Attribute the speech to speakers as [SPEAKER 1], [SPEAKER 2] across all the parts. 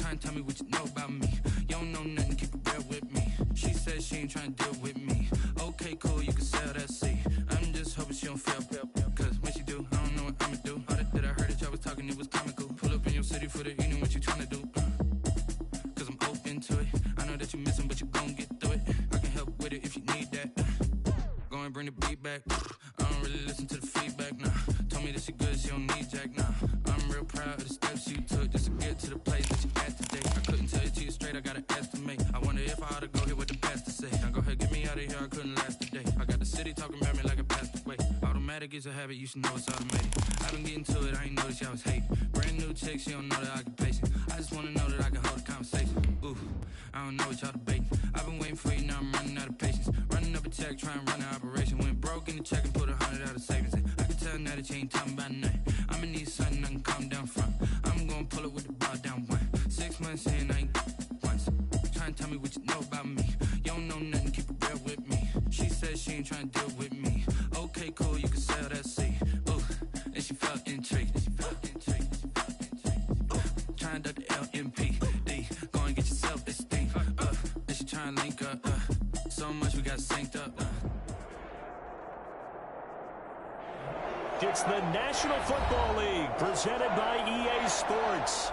[SPEAKER 1] Try and tell me what you know about me. You don't know nothing, keep it real with me. She said she ain't trying to deal with me. Okay, cool, you can sell that seat. I'm just hoping she don't fail. Cause when she do, I don't know what I'ma do. All that I heard that y'all was talking, it was comical. Pull up in your city for the evening, what you trying to do? Cause I'm open to it. I know that you missing, but you gon' get through it. I can help with it if you need that. Go and bring the beat back. I don't really listen to the feedback, nah. Told me that she good, she don't need jack, nah. I'm real proud of the steps you took just to get to the place that you at today. I couldn't tell you to you straight, I gotta estimate. I wonder if I ought to go here with the pastor say. Now go ahead, get me out of here, I couldn't last today. I got the city talking about me like a passed away. Automatic is a habit, you should know it's automated. I've been getting to it, I ain't noticed y'all was hating. Brand new chick, she don't know the occupation. I just wanna know that I can hold a conversation. Ooh, I don't know what y'all debating. I've been waiting for you, now I'm running out of patience. Running up a check, trying to run an operation. Went broke in the check and put 100 out of savings in. I can tell now that you ain't talking about nothing. I'ma need something I can calm down from. I'm gonna pull it with the bar down one. 6 months in, I ain't once. Try and tell me what you know about me. You don't know nothing, keep it real with me. She said she ain't trying to deal with me. Okay, cool, you can sell that seat. Ooh, and she felt intrigued. Try and duck the LMPD. Go and get your self-esteem. And she try and link up. So much we got synced up.
[SPEAKER 2] It's the National Football League presented by EA Sports.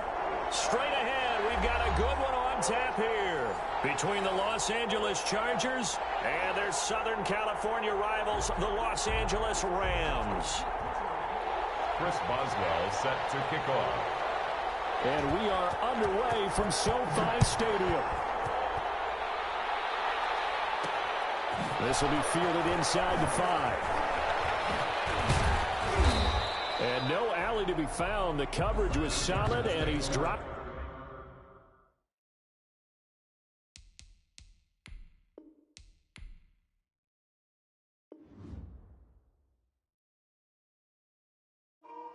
[SPEAKER 2] Straight ahead, we've got a good one on tap here between the Los Angeles Chargers and their Southern California rivals, the Los Angeles Rams.
[SPEAKER 3] Chris Boswell set to kick off.
[SPEAKER 2] And we are underway from SoFi Stadium. This will be fielded inside the 5. And no alley to be found. The coverage was solid, and he's dropped.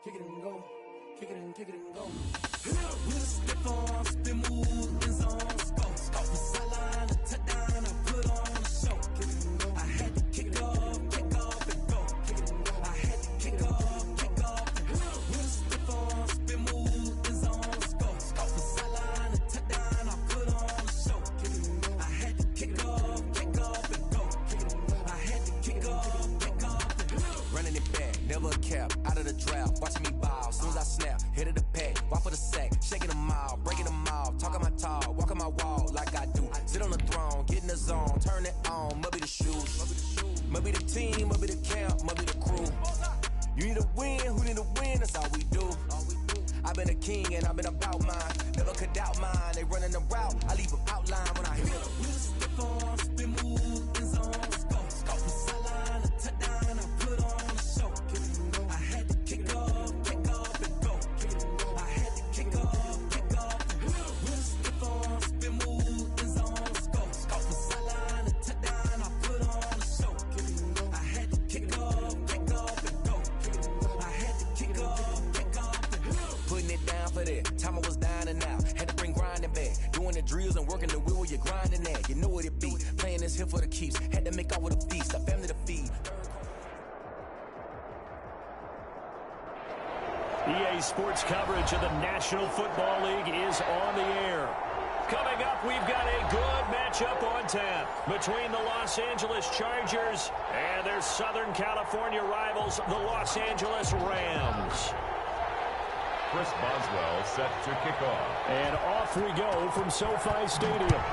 [SPEAKER 4] Kick it and go. Kick it and go. With a stiff arm, spin move, in zone, go. Off the sideline, a touchdown, I put on a show. Kick it and go. I had to kick off and go. Kick it and go. I had to kick off and go. With a stiff arm, spin move, in zone, go. Off the sideline, a touchdown, I put on a show. Kick it and go. I had to kick off and go. Kick it and go. I had to kick off and go. Running it back, never a cap, out of the draft, watching me ball. Soon as I snap, hit of the pack, walk for the sack, shaking them out, breaking them off, talking my talk, walking my wall like I do. Sit on the throne, get in the zone, turn it on, must be the shoes, must be the team, must be the camp, must be the crew. You need a win, who need a win, that's all we do. I've been a king and I've been about mine, never could doubt mine. They running the route, I leave them outline when I hit it. We stiff on, spin move, in zone, go. Off the sideline, a touchdown, I put on a show. I had to kick off and go. I had to kick off and go. With a stiff on, spin move, in zone, go. Off the sideline, a touchdown, I put on a show. I had to kick off and go. I had to kick off and go. Putting it down for that. Time I was down and out. Had to bring grinding back. Doing the drills and working the wheel where you're grinding at. You know what it be. Playing this here for the keeps. Had to make off with a feast. A family to feed.
[SPEAKER 2] EA Sports coverage of the National Football League is on the air. Coming up, we've got a good matchup on tap between the Los Angeles Chargers and their Southern California rivals, the Los Angeles Rams.
[SPEAKER 3] Chris Boswell set to kick off.
[SPEAKER 2] And off we go from SoFi Stadium.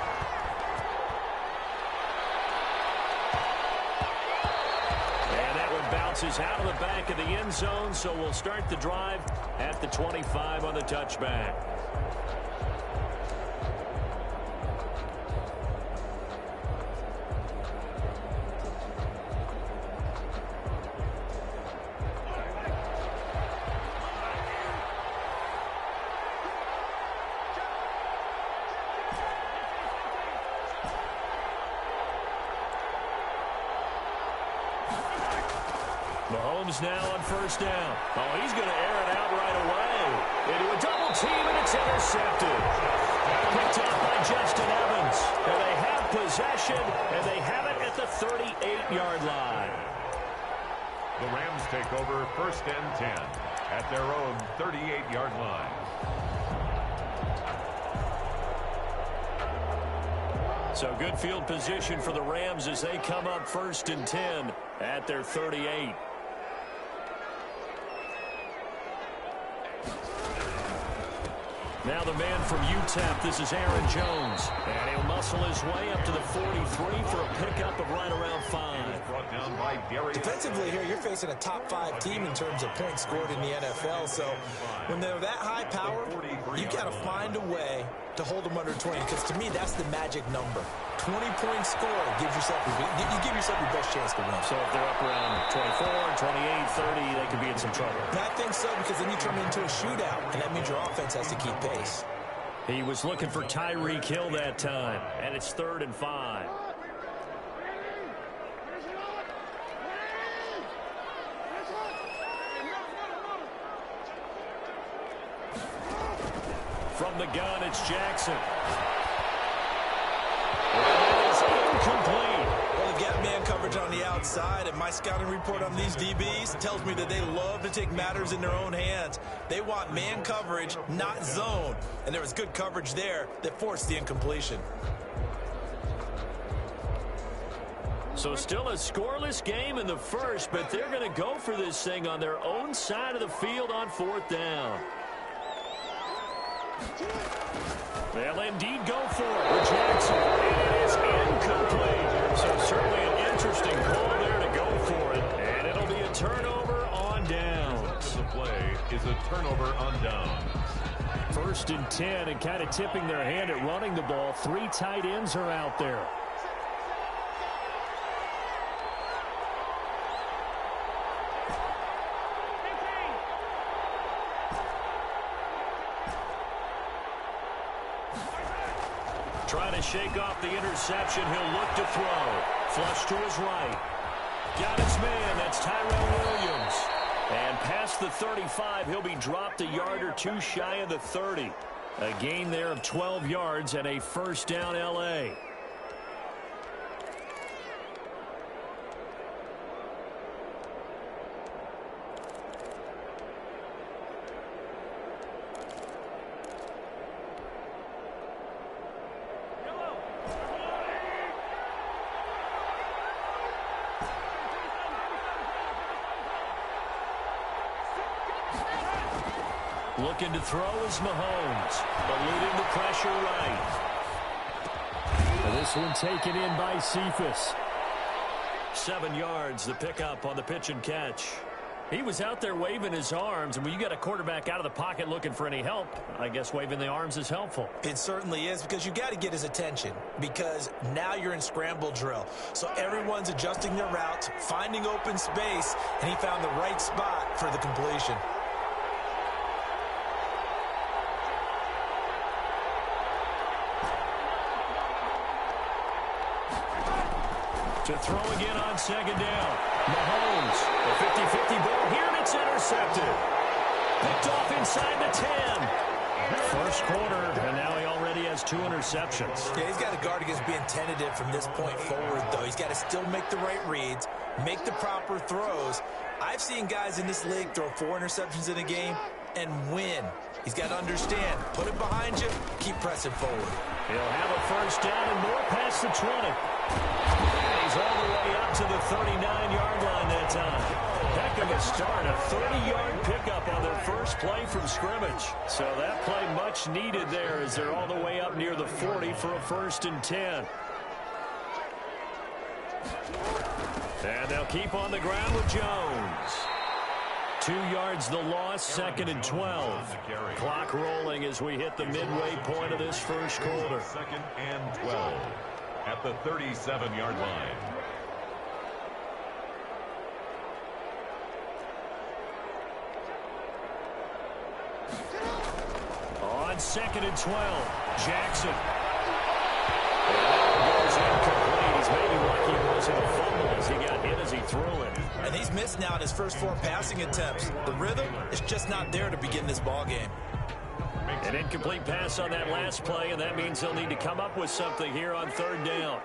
[SPEAKER 2] Bounces out of the back of the end zone, so we'll start the drive at the 25 on the touchback. Mahomes now on first down. Oh, he's going to air it out right away. Into a double team, and it's intercepted. Picked off by Justin Evans. And they have possession, and they have it at the 38-yard line.
[SPEAKER 3] The Rams take over first and 10 at their own 38-yard line.
[SPEAKER 2] So good field position for the Rams as they come up 1st and 10 at their 38. Now the man from UTEP, this is Aaron Jones. And he'll muscle his way up to the 43 for a pickup of right around 5.
[SPEAKER 3] Brought down by
[SPEAKER 5] Defensively here, you're facing a top 5 team in terms of points scored in the NFL. So when they're that high power, you've got to find a way to hold them under 20. Because to me, that's the magic number. 20-point score gives yourself you give yourself your best chance to win.
[SPEAKER 2] So if they're up around 24, 28, 30, they could be in some trouble.
[SPEAKER 5] And I think so, because then you turn it into a shootout, and that means your offense has to keep pace.
[SPEAKER 2] He was looking for Tyreek Hill that time, and it's 3rd and 5. From the gun, it's Jackson. That is incomplete.
[SPEAKER 5] Well, the gap man coverage on the outside, and my scouting report on these DBs tells me that they love to take matters in their own hands. They want man coverage, not zone. And there was good coverage there that forced the incompletion.
[SPEAKER 2] So still a scoreless game in the first, but they're going to go for this thing on their own side of the field on 4th down. They'll indeed go for it with Jackson. And it is incomplete. So certainly an interesting call there to go for it. And it'll be a turnover on downs.
[SPEAKER 3] The play is a turnover on downs.
[SPEAKER 2] 1st and 10, and kind of tipping their hand at running the ball. 3 tight ends are out there. Trying to shake off the interception. He'll look to throw. Flush to his right. Got his man. That's Tyrell Williams. And past the 35, he'll be dropped a yard or 2 shy of the 30. A gain there of 12 yards and a 1st down L.A. Looking to throw is Mahomes, eluding the pressure right. And this one taken in by Cephas. 7 yards, the pickup on the pitch and catch. He was out there waving his arms, and when you got a quarterback out of the pocket looking for any help, I guess waving the arms is helpful.
[SPEAKER 5] It certainly is, because you got to get his attention, because now you're in scramble drill. So everyone's adjusting their routes, finding open space, and he found the right spot for the completion.
[SPEAKER 2] To throw again on 2nd down. Mahomes, a 50-50 ball here, and it's intercepted. Picked off inside the 10. First quarter, and now he already has 2 interceptions.
[SPEAKER 5] Yeah, he's got to guard against being tentative from this point forward, though. He's got to still make the right reads, make the proper throws. I've seen guys in this league throw 4 interceptions in a game and win. He's got to understand, put it behind you, keep pressing forward.
[SPEAKER 2] He'll have a 1st down and more past the 20. He's all the way up to the 39-yard line that time. Heck of a start, a 30-yard pickup on their first play from scrimmage. So that play much needed there as they're all the way up near the 40 for a 1st and 10. And they'll keep on the ground with Jones. 2 yards the loss, 2nd and 12. Clock rolling as we hit the midway point of this first quarter.
[SPEAKER 3] 2nd and 12 at the 37-yard line.
[SPEAKER 2] On 2nd and 12, Jackson. And that goes incomplete. He's maybe lucky it wasn't a fumble as he got hit as he threw it.
[SPEAKER 5] And he's missed now in his first 4 passing attempts. The rhythm is just not there to begin this ball game.
[SPEAKER 2] An incomplete pass on that last play, and that means they'll need to come up with something here on 3rd down.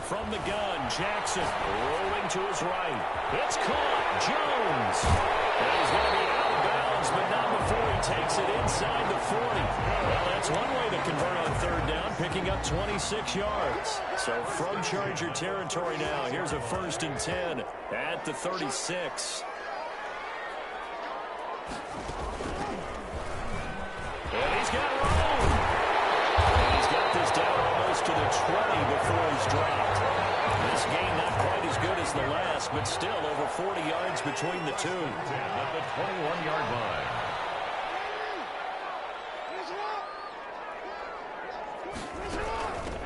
[SPEAKER 2] From the gun, Jackson rolling to his right. It's caught. Jones. And he's going to be out of bounds, but not before he takes it inside the 40. Well, that's one way to convert on third down, picking up 26 yards. So from Charger territory now, here's a 1st and 10 at the 36. And he's got room. And he's got this down almost to the 20 before he's dropped. This game not quite as good as the last, but still over 40 yards between the two.
[SPEAKER 3] At the 21-yard line.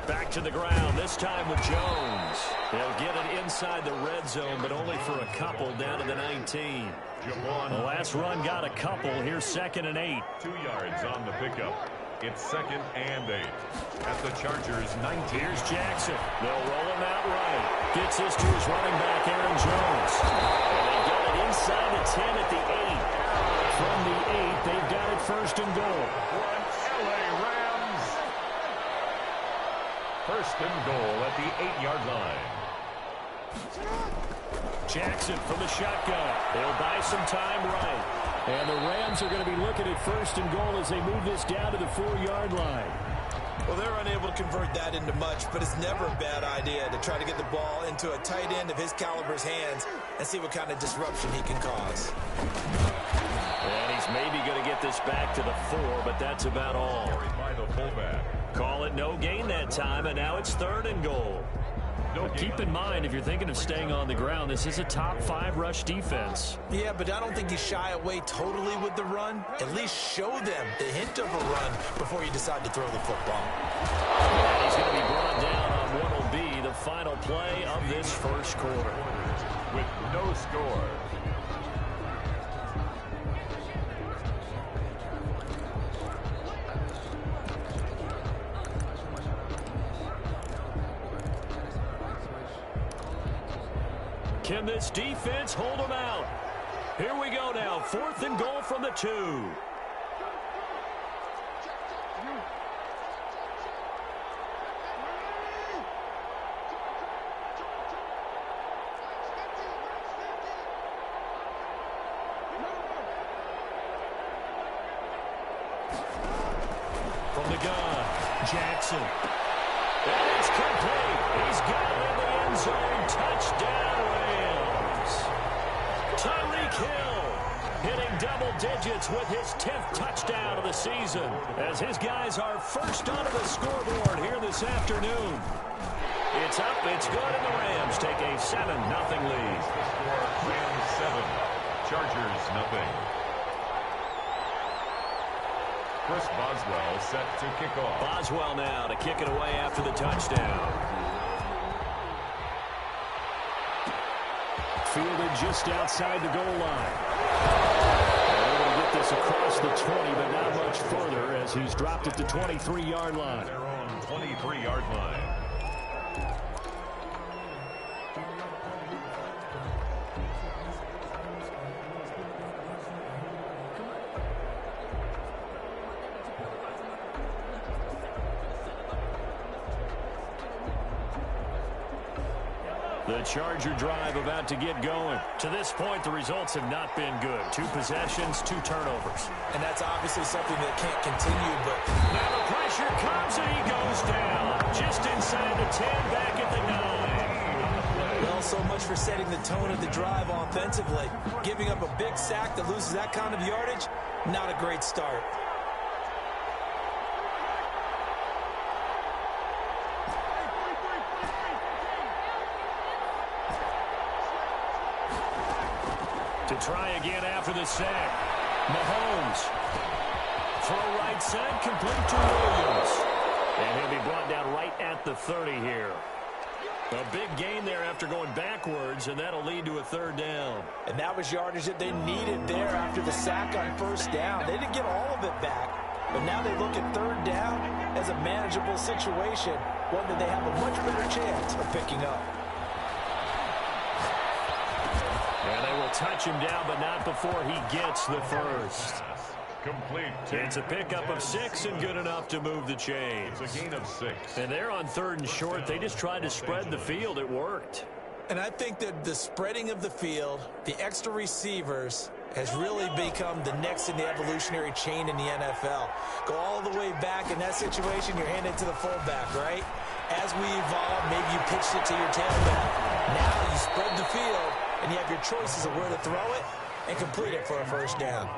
[SPEAKER 2] Back to the ground, this time with Jones. They'll get it inside the red zone, but only for a couple down to the 19. The last run got a couple. Here's 2nd and 8.
[SPEAKER 3] 2 yards on the pickup. It's 2nd and 8. At the Chargers' 19.
[SPEAKER 2] Here's Jackson. They'll roll him out right. Gets this to his running back, Aaron Jones. And they get it inside the 10 at the 8. From the 8, they've got it 1st and goal.
[SPEAKER 3] LA Rams. 1st and goal at the 8-yard line.
[SPEAKER 2] Jackson from the shotgun. They'll buy some time right. And the Rams are going to be looking at 1st and goal as they move this down to the 4-yard line.
[SPEAKER 5] Well, they're unable to convert that into much, but it's never a bad idea to try to get the ball into a tight end of his caliber's hands and see what kind of disruption he can cause.
[SPEAKER 2] And he's maybe going to get this back to the 4, but that's about all.
[SPEAKER 3] By the fullback.
[SPEAKER 2] Call it no gain that time, and now it's 3rd and goal. But keep in mind, if you're thinking of staying on the ground, this is a top 5 rush defense.
[SPEAKER 5] Yeah, but I don't think you shy away totally with the run. At least show them the hint of a run before you decide to throw the football.
[SPEAKER 2] And he's going to be brought down on what will be the final play of this 1st quarter.
[SPEAKER 3] With no score.
[SPEAKER 2] Can this defense hold them out? Here we go now. 4th and goal from the 2. From the gun, Jackson. And it's complete. He's got it in the end zone. Touchdown, Rams. Tyreek Hill hitting double digits with his 10th touchdown of the season as his guys are first onto the scoreboard here this afternoon. It's up, it's good, and the Rams take a 7-0 lead.
[SPEAKER 3] Score Rams 7, Chargers 0. Chris Boswell set to kick off.
[SPEAKER 2] Boswell now to kick it away after the touchdown. Fielded just outside the goal line. And able to get this across the 20, but not much further as he's dropped at the 23-yard line.
[SPEAKER 3] Their own 23-yard line.
[SPEAKER 2] The Charger drive about to get going. To this point, the results have not been good. 2 possessions, 2 turnovers.
[SPEAKER 5] And that's obviously something that can't continue, but
[SPEAKER 2] now the pressure comes and he goes down. Just inside the 10, back at the 9.
[SPEAKER 5] well, so much for setting the tone of the drive offensively. Giving up a big sack that loses that kind of yardage, not a great start.
[SPEAKER 2] To try again after the sack. Mahomes. Throw right side, complete to Williams. And he'll be brought down right at the 30 here. A big gain there after going backwards, and that'll lead to a 3rd down.
[SPEAKER 5] And that was yardage that they needed there after the sack on 1st down. They didn't get all of it back, but now they look at 3rd down as a manageable situation, one that they have a much better chance of picking up.
[SPEAKER 2] And they will touch him down, but not before he gets the first.
[SPEAKER 3] Complete.
[SPEAKER 2] It's a pickup of 6 and good enough to move the chains.
[SPEAKER 3] It's a gain of 6.
[SPEAKER 2] And they're on 3rd and short. They just tried to spread the field. It worked.
[SPEAKER 5] And I think that the spreading of the field, the extra receivers, has really become the next in the evolutionary chain in the NFL. Go all the way back in that situation, you're handed to the fullback, right? As we evolve, maybe you pitched it to your tailback. Now you spread the field, and you have your choices of where to throw it and complete it for a first down.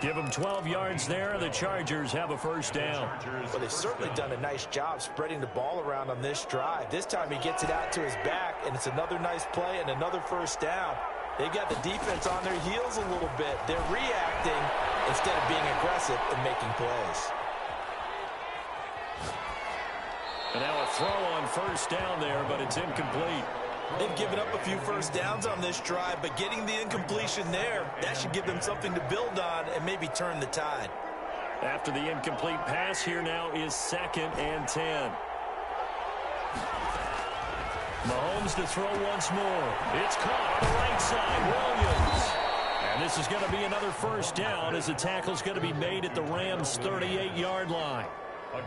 [SPEAKER 2] Give them 12 yards there. The Chargers have a first down.
[SPEAKER 5] Well, they've certainly done a nice job spreading the ball around on this drive. This time he gets it out to his back, and it's another nice play and another first down. They've got the defense on their heels a little bit. They're reacting instead of being aggressive and making plays.
[SPEAKER 2] And now a throw on first down there, but it's incomplete.
[SPEAKER 5] They've given up a few first downs on this drive, but getting the incompletion there, that should give them something to build on and maybe turn the tide.
[SPEAKER 2] After the incomplete pass, here now is 2nd and 10. Mahomes to throw once more. It's caught on the right side. Williams. And this is going to be another first down as the tackle's going to be made at the Rams' 38-yard line.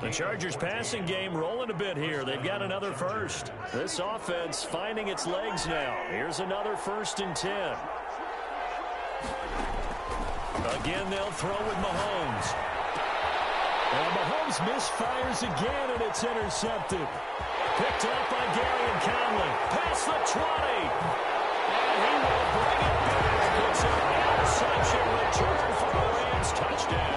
[SPEAKER 2] The Chargers passing game rolling a bit here. They've got another first. This offense finding its legs now. Here's another 1st and 10. Again, they'll throw with Mahomes. And Mahomes misfires again, and it's intercepted. Picked up by Gary Conley. Past the 20. And he will bring it back. It's an interception return for the Rams. Touchdown.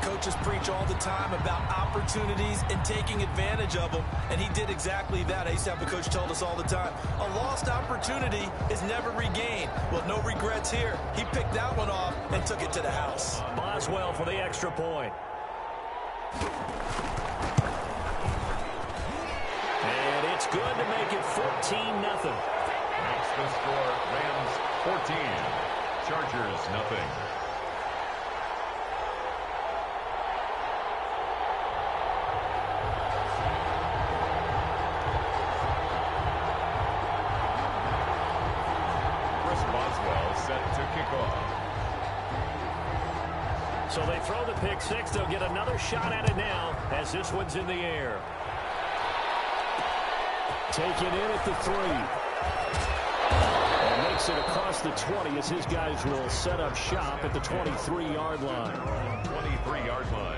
[SPEAKER 5] Coaches preach all the time about opportunities and taking advantage of them, and he did exactly that. I used to have a coach told us all the time, a lost opportunity is never regained. Well, no regrets here. He picked that one off and took it to the house.
[SPEAKER 2] Boswell for the extra point. And it's good to make it 14-0.
[SPEAKER 3] Makes the score Rams 14, Chargers nothing.
[SPEAKER 2] So they throw the pick 6. They'll get another shot at it now as this one's in the air. Taken in at the 3. And makes it across the 20 as his guys will set up shop at the 23-yard line.
[SPEAKER 3] 23-yard line.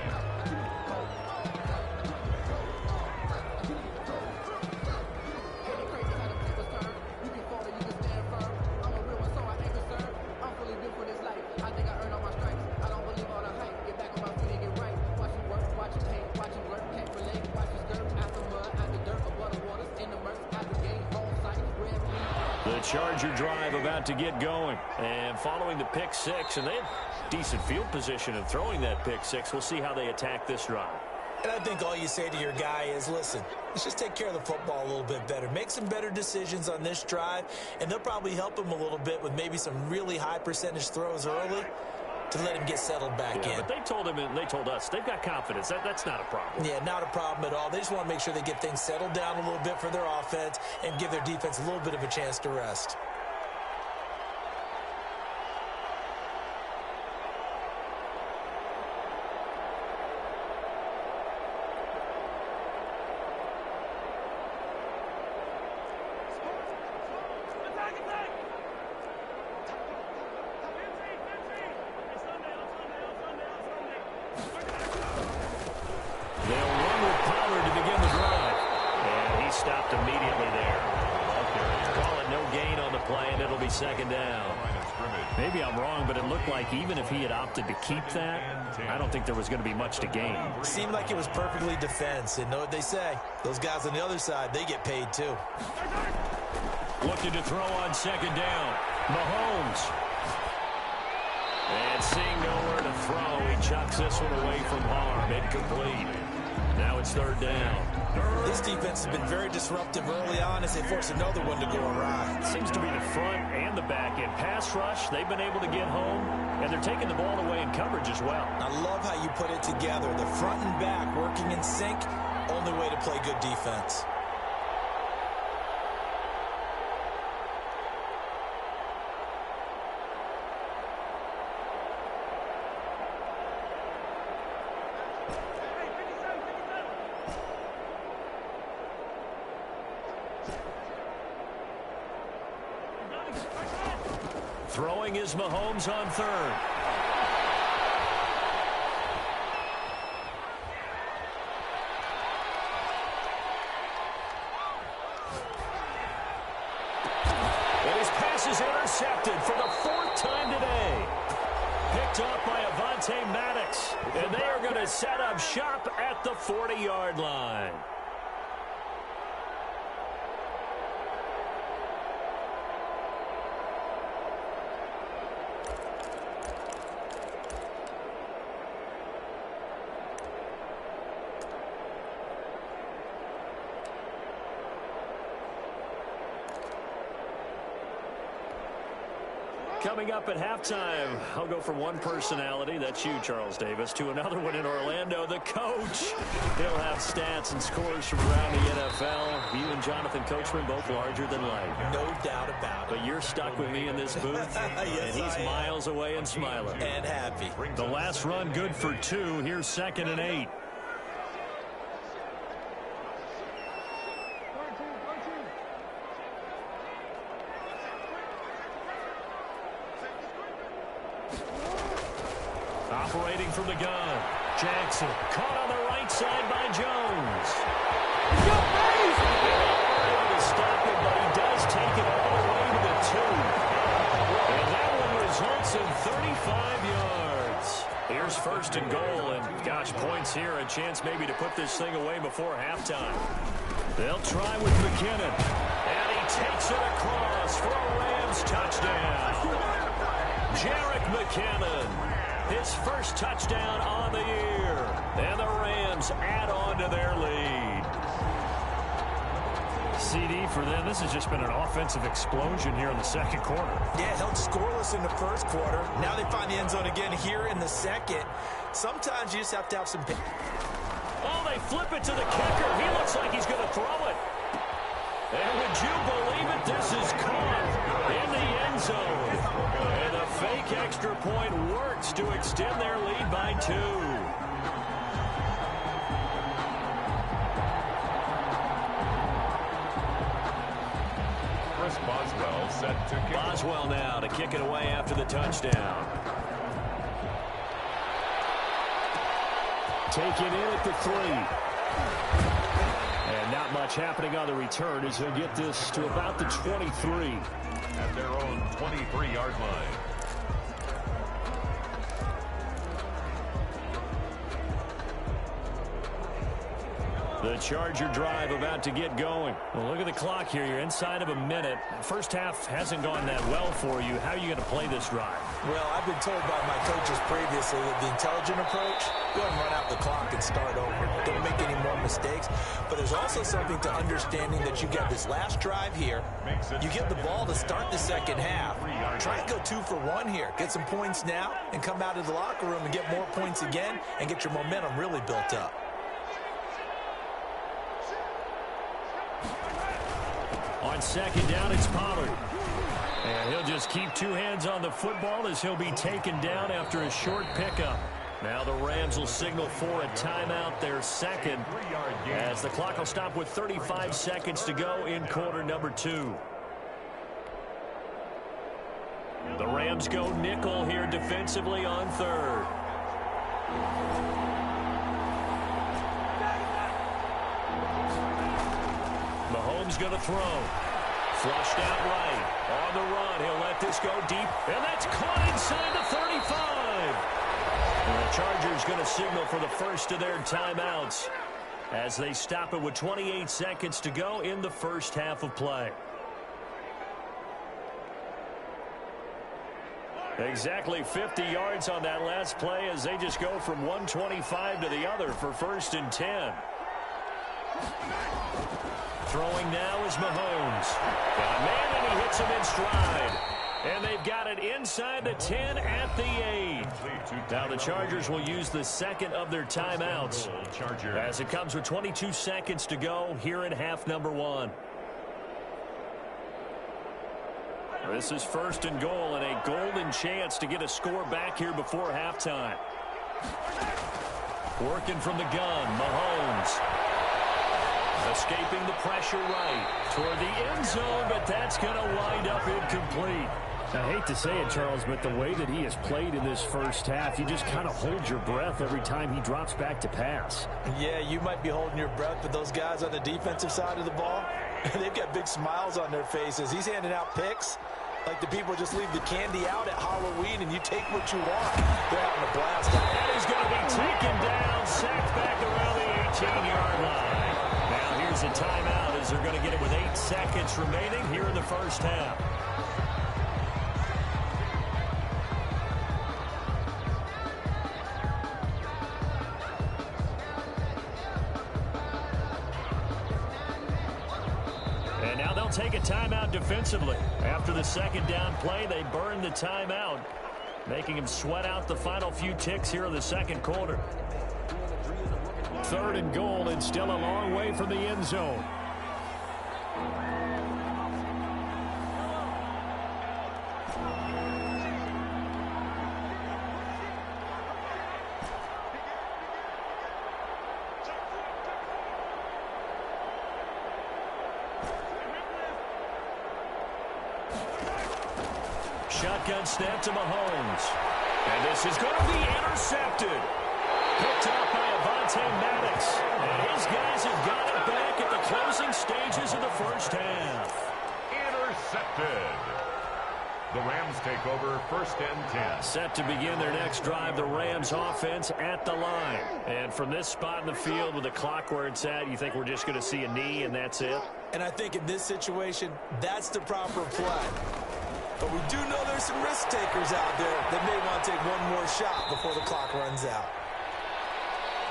[SPEAKER 2] Charger drive about to get going. And following the pick 6, and they have decent field position in throwing that pick 6. We'll see how they attack this drive.
[SPEAKER 5] And I think all you say to your guy is, listen, let's just take care of the football a little bit better. Make some better decisions on this drive, and they'll probably help him a little bit with maybe some really high percentage throws early to let him get settled back in.
[SPEAKER 2] But they told him and they told us they've got confidence. That's not a problem.
[SPEAKER 5] Yeah, not a problem at all. They just want to make sure they get things settled down a little bit for their offense and give their defense a little bit of a chance to rest.
[SPEAKER 2] Second down. Maybe I'm wrong, but it looked like even if he had opted to keep that, I don't think there was going to be much to gain.
[SPEAKER 5] Seemed like it was perfectly defense, and know what they say. Those guys on the other side, they get paid too.
[SPEAKER 2] Looking to throw on second down. Mahomes. And seeing nowhere to throw, he chucks this one away from harm. Incomplete. Now it's third down.
[SPEAKER 5] This defense has been very disruptive early on as they force another one to go awry.
[SPEAKER 2] Seems to be the front and the back end. Pass rush, they've been able to get home, and they're taking the ball away in coverage as well.
[SPEAKER 5] I love how you put it together. The front and back working in sync, only way to play good defense.
[SPEAKER 2] Throwing is Mahomes on third. And his pass is intercepted for the fourth time today. Picked off by Avonte Maddox. And they are going to set up shop at the 40-yard line. Coming up at halftime, I'll go from one personality, that's you, Charles Davis, to another one in Orlando, the coach. He'll have stats and scores from around the NFL. You and Jonathan Coachman both larger than life.
[SPEAKER 5] No doubt about it.
[SPEAKER 2] But you're stuck with me in this booth,
[SPEAKER 5] yes,
[SPEAKER 2] and he's miles away and smiling.
[SPEAKER 5] And happy.
[SPEAKER 2] The last run good for 2. Here's 2nd and 8. Operating from the gun. Jackson caught on the right side by Jones. To stop it, but he does take it all the way to the 2. And that one results in 35 yards. Here's 1st and goal, and gosh, points here. A chance maybe to put this thing away before halftime. They'll try with McKinnon. And he takes it across for a Rams touchdown. Jerick McKinnon. His first touchdown on the year. And the Rams add on to their lead. CD for them. This has just been an offensive explosion here in the second quarter.
[SPEAKER 5] Yeah, held scoreless in the first quarter. Now they find the end zone again here in the second. Sometimes you just have to have some...
[SPEAKER 2] Oh, they flip it to the kicker. He looks like he's going to throw it. And would you believe it? This is caught in the end zone. And the fake extra point works to extend their lead by 2.
[SPEAKER 3] Chris Boswell set to kick.
[SPEAKER 2] Boswell now to kick it away after the touchdown. Take it in at the 3. And not much happening on the return as he'll get this to about the 23.
[SPEAKER 3] At their own 23-yard line.
[SPEAKER 2] The Charger drive about to get going. Well, look at the clock here. You're inside of a minute. First half hasn't gone that well for you. How are you going to play this drive?
[SPEAKER 5] Well, I've been told by my coaches previously that the intelligent approach, go ahead and run out the clock and start over. Don't make any more mistakes. But there's also something to understanding that you get this last drive here. You get the ball to start the second half. Try and go 2 for 1 here. Get some points now and come out of the locker room and get more points again and get your momentum really built up.
[SPEAKER 2] On second down, it's Pollard. And he'll just keep 2 hands on the football as he'll be taken down after a short pickup. Now the Rams will signal for a timeout, their second, as the clock will stop with 35 seconds to go in quarter number 2. The Rams go nickel here defensively on third. Mahomes going to throw. Flushed out right. On the run. He'll let this go deep. And that's caught inside the 35. And the Chargers going to signal for the first of their timeouts as they stop it with 28 seconds to go in the first half of play. Exactly 50 yards on that last play as they just go from 125 to the other for 1st and 10. Throwing now is Mahomes. Got a man, and he hits him in stride. And they've got it inside the 10 at the 8. Now the Chargers will use the second of their timeouts as it comes with 22 seconds to go here in half number 1. This is 1st and goal and a golden chance to get a score back here before halftime. Working from the gun, Mahomes. Escaping the pressure right toward the end zone, but that's going to wind up incomplete.
[SPEAKER 6] I hate to say it, Charles, but the way that he has played in this first half, you just kind of hold your breath every time he drops back to pass.
[SPEAKER 5] Yeah, you might be holding your breath, but those guys on the defensive side of the ball, they've got big smiles on their faces. He's handing out picks like the people just leave the candy out at Halloween and you take what you want. They're having a blast.
[SPEAKER 2] And he's going to be taken down, sacked back around the 18-yard line. Now here's a timeout as they're going to get it with 8 seconds remaining here in the first half. And now they'll take a timeout defensively. After the second down play, they burn the timeout, making him sweat out the final few ticks here in the second quarter.
[SPEAKER 6] 3rd and goal, and still a long way from the end zone.
[SPEAKER 2] Shotgun snap to Mahomes. And this is going to be intercepted. Picked up by Avonte Maddox. And his guys have got it back at the closing stages of the first half.
[SPEAKER 3] Intercepted. The Rams take over 1st and 10.
[SPEAKER 2] Set to begin their next drive, the Rams offense at the line. And from this spot in the field with the clock where it's at, you think we're just going to see a knee and that's it?
[SPEAKER 5] And I think in this situation, that's the proper play. But we do know there's some risk takers out there that may want to take one more shot before the clock runs out.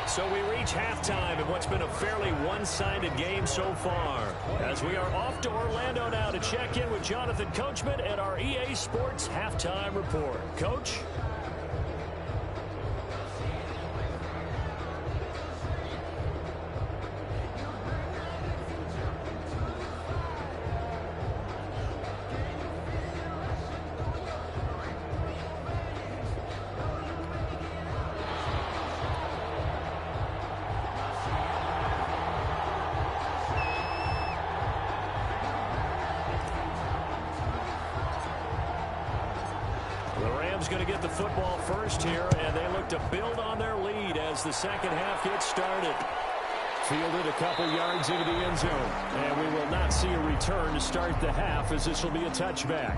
[SPEAKER 2] So we reach halftime in what's been a fairly one-sided game so far, as we are off to Orlando now to check in with Jonathan Coachman at our EA Sports Halftime Report. Coach? Going to get the football first here, and they look to build on their lead as the second half gets started.
[SPEAKER 6] Fielded a couple yards into the end zone, and we will not see a return to start the half as this will be a touchback.